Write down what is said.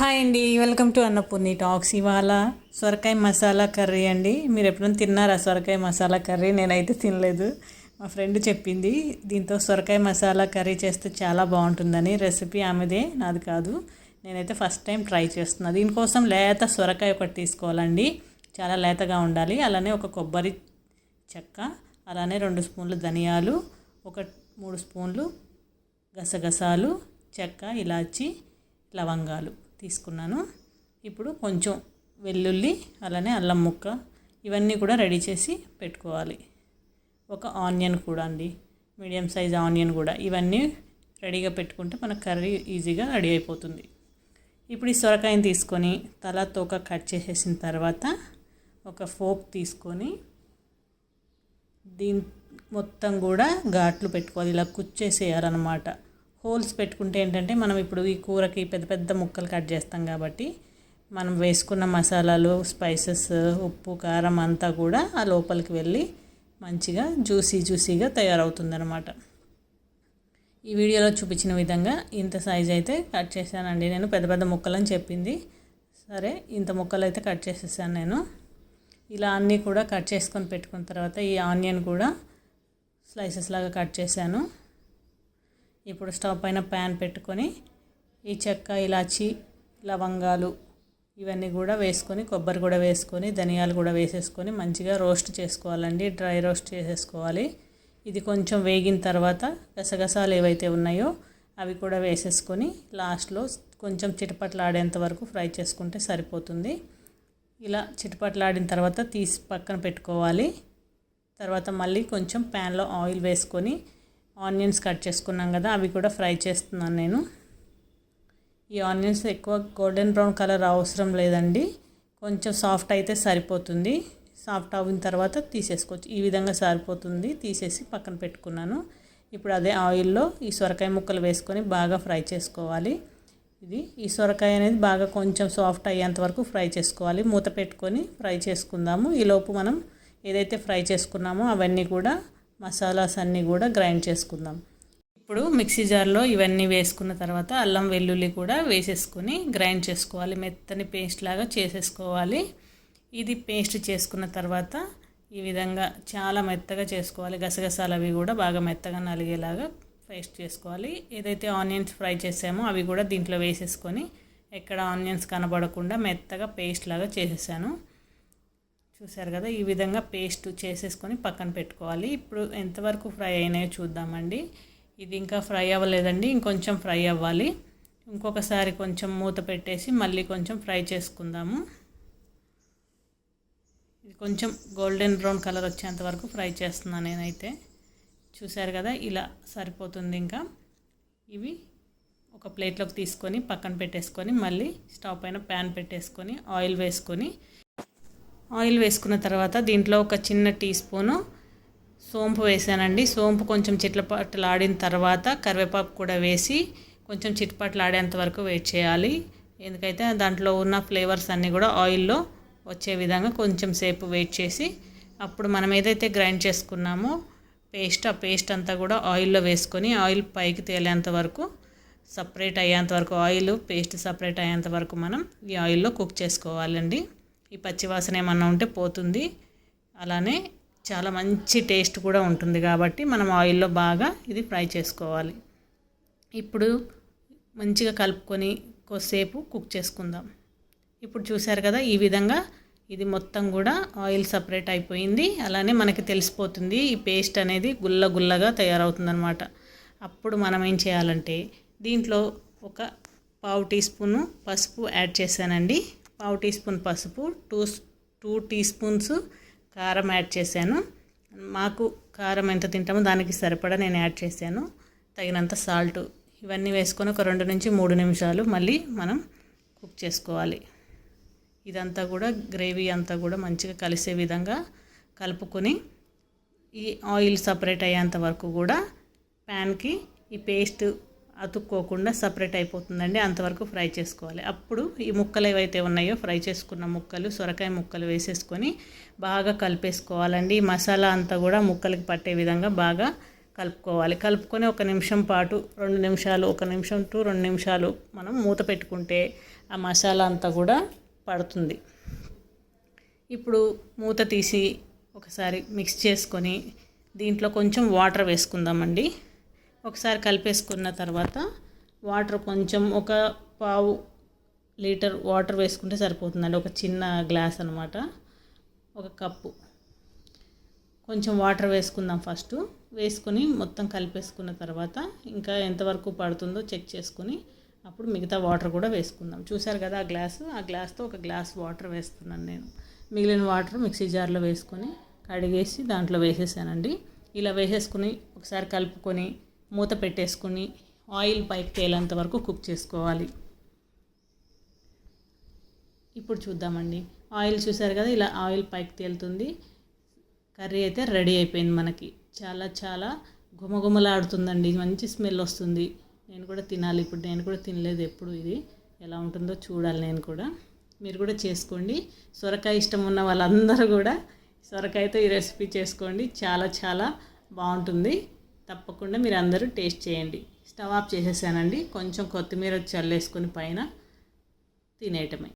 Hi అండి, welcome to Annapurni talks. ఇవాళ సొరకాయ మసాలా కర్రీ అండి. మీరు ఎప్పుడైనా తిన్నారా సొరకాయ మసాలా కర్రీ? నేనైతే తినలేదు. మా ఫ్రెండ్ చెప్పింది దీంతో సొరకాయ మసాలా కర్రీ చేస్తే చాలా బాగుంటుందని. రెసిపీ ఆమెదే, నాది కాదు. నేనైతే ఫస్ట్ టైం ట్రై చేస్తున్నాను. దీనికోసం లేత సొరకాయ ఒకటి తీసుకోవాలండి, చాలా లేతగా ఉండాలి. అలానే ఒక కొబ్బరి చెక్క, అలానే 2 స్పూన్లు ధనియాలు, ఒక 3 స్పూన్లు గసగసాలు, చెక్క, ఇలాచి, లవంగాలు తీసుకున్నాను. ఇప్పుడు కొంచెం వెల్లుల్లి, అలానే అల్లం ముక్క, ఇవన్నీ కూడా రెడీ చేసి పెట్టుకోవాలి. ఒక ఆనియన్ కూడా అండి, మీడియం సైజ్ ఆనియన్ కూడా. ఇవన్నీ రెడీగా పెట్టుకుంటే మన కర్రీ ఈజీగా రెడీ అయిపోతుంది. ఇప్పుడు ఈ సొరకాయని తీసుకొని తల తోక కట్ చేసేసిన తర్వాత ఒక ఫోక్ తీసుకొని దీని మొత్తం కూడా ఘాట్లు పెట్టుకోవాలి. ఇలా కుచ్చేసేయాలన్నమాట. హోల్స్ పెట్టుకుంటే ఏంటంటే మనం ఇప్పుడు ఈ కూరకి పెద్ద పెద్ద ముక్కలు కట్ చేస్తాం కాబట్టి మనం వేసుకున్న మసాలాలు, స్పైసెస్, ఉప్పు, కారం అంతా కూడా ఆ లోపలికి వెళ్ళి మంచిగా జ్యూసీగా తయారవుతుందన్నమాట. ఈ వీడియోలో చూపించిన విధంగా ఇంత సైజ్ అయితే కట్ చేశానండి నేను. పెద్ద పెద్ద ముక్కలని చెప్పింది, సరే ఇంత ముక్కలు అయితే కట్ చేసేసాను నేను. ఇలా అన్నీ కూడా కట్ చేసుకొని పెట్టుకున్న తర్వాత ఈ ఆనియన్ కూడా స్లైసెస్ లాగా కట్ చేశాను. ఇప్పుడు స్టవ్ పైన ప్యాన్ పెట్టుకొని ఈ చెక్క, ఇలాచి, లవంగాలు ఇవన్నీ కూడా వేసుకొని, కొబ్బరి కూడా వేసుకొని, ధనియాలు కూడా వేసేసుకొని మంచిగా రోస్ట్ చేసుకోవాలండి. డ్రై రోస్ట్ చేసేసుకోవాలి. ఇది కొంచెం వేగిన తర్వాత గసగసాలు ఏవైతే ఉన్నాయో అవి కూడా వేసేసుకొని లాస్ట్లో కొంచెం చిటపట్లాడేంత వరకు ఫ్రై చేసుకుంటే సరిపోతుంది. ఇలా చిటపట్లాడిన తర్వాత తీసి పక్కన పెట్టుకోవాలి. తర్వాత మళ్ళీ కొంచెం ప్యాన్లో ఆయిల్ వేసుకొని ఆనియన్స్ కట్ చేసుకున్నాం కదా, అవి కూడా ఫ్రై చేస్తున్నాను నేను. ఈ ఆనియన్స్ ఎక్కువ గోల్డెన్ బ్రౌన్ కలర్ అవసరం లేదండి, కొంచెం సాఫ్ట్ అయితే సరిపోతుంది. సాఫ్ట్ అయిన తర్వాత తీసేసుకోవచ్చు. ఈ విధంగా సరిపోతుంది. తీసేసి పక్కన పెట్టుకున్నాను. ఇప్పుడు అదే ఆయిల్లో ఈ సొరకాయ ముక్కలు వేసుకొని బాగా ఫ్రై చేసుకోవాలి. ఈ సొరకాయ అనేది బాగా కొంచెం సాఫ్ట్ అయ్యేంత వరకు ఫ్రై చేసుకోవాలి. మూత పెట్టుకొని ఫ్రై చేసుకుందాము. ఈలోపు మనం ఏదైతే ఫ్రై చేసుకున్నామో అవన్నీ కూడా మసాలాస్ అన్నీ కూడా గ్రైండ్ చేసుకుందాం. ఇప్పుడు మిక్సీ జార్లో ఇవన్నీ వేసుకున్న తర్వాత అల్లం వెల్లుల్లి కూడా వేసేసుకొని గ్రైండ్ చేసుకోవాలి. మెత్తని పేస్ట్ లాగా చేసేసుకోవాలి. ఇది పేస్ట్ చేసుకున్న తర్వాత ఈ విధంగా చాలా మెత్తగా చేసుకోవాలి. గసగసాలు అవి కూడా బాగా మెత్తగా నలిగేలాగా పేస్ట్ చేసుకోవాలి. ఏదైతే ఆనియన్స్ ఫ్రై చేసామో అవి కూడా దీంట్లో వేసేసుకొని ఎక్కడ ఆనియన్స్ కనబడకుండా మెత్తగా పేస్ట్ లాగా చేసేసాను. చూసారు కదా, ఈ విధంగా పేస్ట్ చేసేసుకొని పక్కన పెట్టుకోవాలి. ఇప్పుడు ఎంతవరకు ఫ్రై అయినాయో చూద్దామండి. ఇది ఇంకా ఫ్రై అవ్వలేదండి, ఇంకొంచెం ఫ్రై అవ్వాలి. ఇంకొకసారి కొంచెం మూత పెట్టేసి మళ్ళీ కొంచెం ఫ్రై చేసుకుందాము. ఇది కొంచెం గోల్డెన్ బ్రౌన్ కలర్ వచ్చేంత వరకు ఫ్రై చేస్తున్నాను నేనైతే. చూసారు కదా, ఇలా సరిపోతుంది. ఇంకా ఇవి ఒక ప్లేట్లోకి తీసుకొని పక్కన పెట్టేసుకొని మళ్ళీ స్టవ్ పైన ప్యాన్ పెట్టేసుకొని ఆయిల్ వేసుకున్న తర్వాత దీంట్లో ఒక చిన్న టీ స్పూను సోంపు వేసానండి. సోంపు కొంచెం చిట్లపట్లాడిన తర్వాత కరివేపాకు కూడా వేసి కొంచెం చిట్పట్లాడేంత వరకు వెయిట్ చేయాలి. ఎందుకైతే దాంట్లో ఉన్న ఫ్లేవర్స్ అన్నీ కూడా ఆయిల్లో వచ్చే విధంగా కొంచెం సేపు వెయిట్ చేసి అప్పుడు మనం ఏదైతే గ్రైండ్ చేసుకున్నామో ఆ పేస్ట్ అంతా కూడా ఆయిల్లో వేసుకొని ఆయిల్ పైకి తేలేంత వరకు, సపరేట్ అయ్యేంత వరకు, ఆయిల్ పేస్ట్ సపరేట్ అయ్యేంత వరకు మనం ఈ ఆయిల్లో కుక్ చేసుకోవాలండి. ఈ పచ్చివాసన ఏమన్నా ఉంటే పోతుంది. అలానే చాలా మంచి టేస్ట్ కూడా ఉంటుంది కాబట్టి మనం ఆయిల్లో బాగా ఇది ఫ్రై చేసుకోవాలి. ఇప్పుడు మంచిగా కలుపుకొని కొద్దిసేపు కుక్ చేసుకుందాం. ఇప్పుడు చూసారు కదా, ఈ విధంగా ఇది మొత్తం కూడా ఆయిల్ సపరేట్ అయిపోయింది. అలానే మనకి తెలిసిపోతుంది ఈ పేస్ట్ అనేది గుల్లగా తయారవుతుందన్నమాట. అప్పుడు మనం ఏం చేయాలంటే దీంట్లో ఒక 1/2 టీ స్పూను పసుపు యాడ్ చేశానండి. 1/2 టీ స్పూన్ పసుపు, 2 టీ స్పూన్స్ కారం యాడ్ చేశాను. మాకు కారం ఎంత తింటామో దానికి సరిపడా నేను యాడ్ చేశాను. తగినంత సాల్ట్, ఇవన్నీ వేసుకొని ఒక 2 నుంచి 3 నిమిషాలు మళ్ళీ మనం కుక్ చేసుకోవాలి. ఇదంతా కూడా గ్రేవీ అంతా కూడా మంచిగా కలిసే విధంగా కలుపుకొని ఈ ఆయిల్ సపరేట్ అయ్యేంత వరకు కూడా ప్యాన్కి ఈ పేస్ట్ అతుక్కోకుండా సపరేట్ అయిపోతుందండి, అంతవరకు ఫ్రై చేసుకోవాలి. అప్పుడు ఈ ముక్కలు ఏవైతే ఉన్నాయో ఫ్రై చేసుకున్న ముక్కలు, సొరకాయ ముక్కలు వేసేసుకొని బాగా కలిపేసుకోవాలండి. ఈ మసాలా అంతా కూడా ముక్కలకి పట్టే విధంగా బాగా కలుపుకోవాలి. కలుపుకొని 1 నిమిషం పాటు 2 నిమిషాలు 1 నిమిషం టు 2 నిమిషాలు మనం మూత పెట్టుకుంటే ఆ మసాలా అంతా కూడా పడుతుంది. ఇప్పుడు మూత తీసి ఒకసారి మిక్స్ చేసుకొని దీంట్లో కొంచెం వాటర్ వేసుకుందామండి. ఒకసారి కలిపేసుకున్న తర్వాత వాటర్ కొంచెం ఒక 1/2 లీటర్ వాటర్ వేసుకుంటే సరిపోతుందండి. ఒక చిన్న గ్లాస్ అనమాట, 1 కప్పు. కొంచెం వాటర్ వేసుకుందాం ఫస్ట్. వేసుకొని మొత్తం కలిపేసుకున్న తర్వాత ఇంకా ఎంతవరకు పడుతుందో చెక్ చేసుకుని అప్పుడు మిగతా వాటర్ కూడా వేసుకుందాం. చూసారు కదా ఆ గ్లాస్తో 1 గ్లాస్ వాటర్ వేస్తున్నాను నేను. మిగిలిన వాటర్ మిక్సీ జార్లో వేసుకొని కడిగేసి దాంట్లో వేసేసానండి. ఇలా వేసేసుకుని ఒకసారి కలుపుకొని మూత పెట్టేసుకుని ఆయిల్ పైకి తేలేంత వరకు కుక్ చేసుకోవాలి. ఇప్పుడు చూద్దామండి. ఆయిల్ చూసారు కదా, ఇలా ఆయిల్ పైకి తేలుతుంది. కర్రీ అయితే రెడీ అయిపోయింది మనకి. చాలా చాలా గుమగుమలాడుతుందండి, మంచి స్మెల్ వస్తుంది. నేను కూడా తినాలి ఇప్పుడు. నేను కూడా తినలేదు ఎప్పుడు. ఇది ఎలా ఉంటుందో చూడాలి నేను కూడా. మీరు కూడా చేసుకోండి. సొరకాయ ఇష్టం ఉన్న వాళ్ళందరూ కూడా సొరకాయతో ఈ రెసిపీ చేసుకోండి. చాలా చాలా బాగుంటుంది. తప్పకుండా మీరు అందరూ టేస్ట్ చేయండి. స్టవ్ ఆఫ్ చేసేసానండి. కొంచెం కొత్తిమీర చల్లేసుకొని పైన తినేయటమే.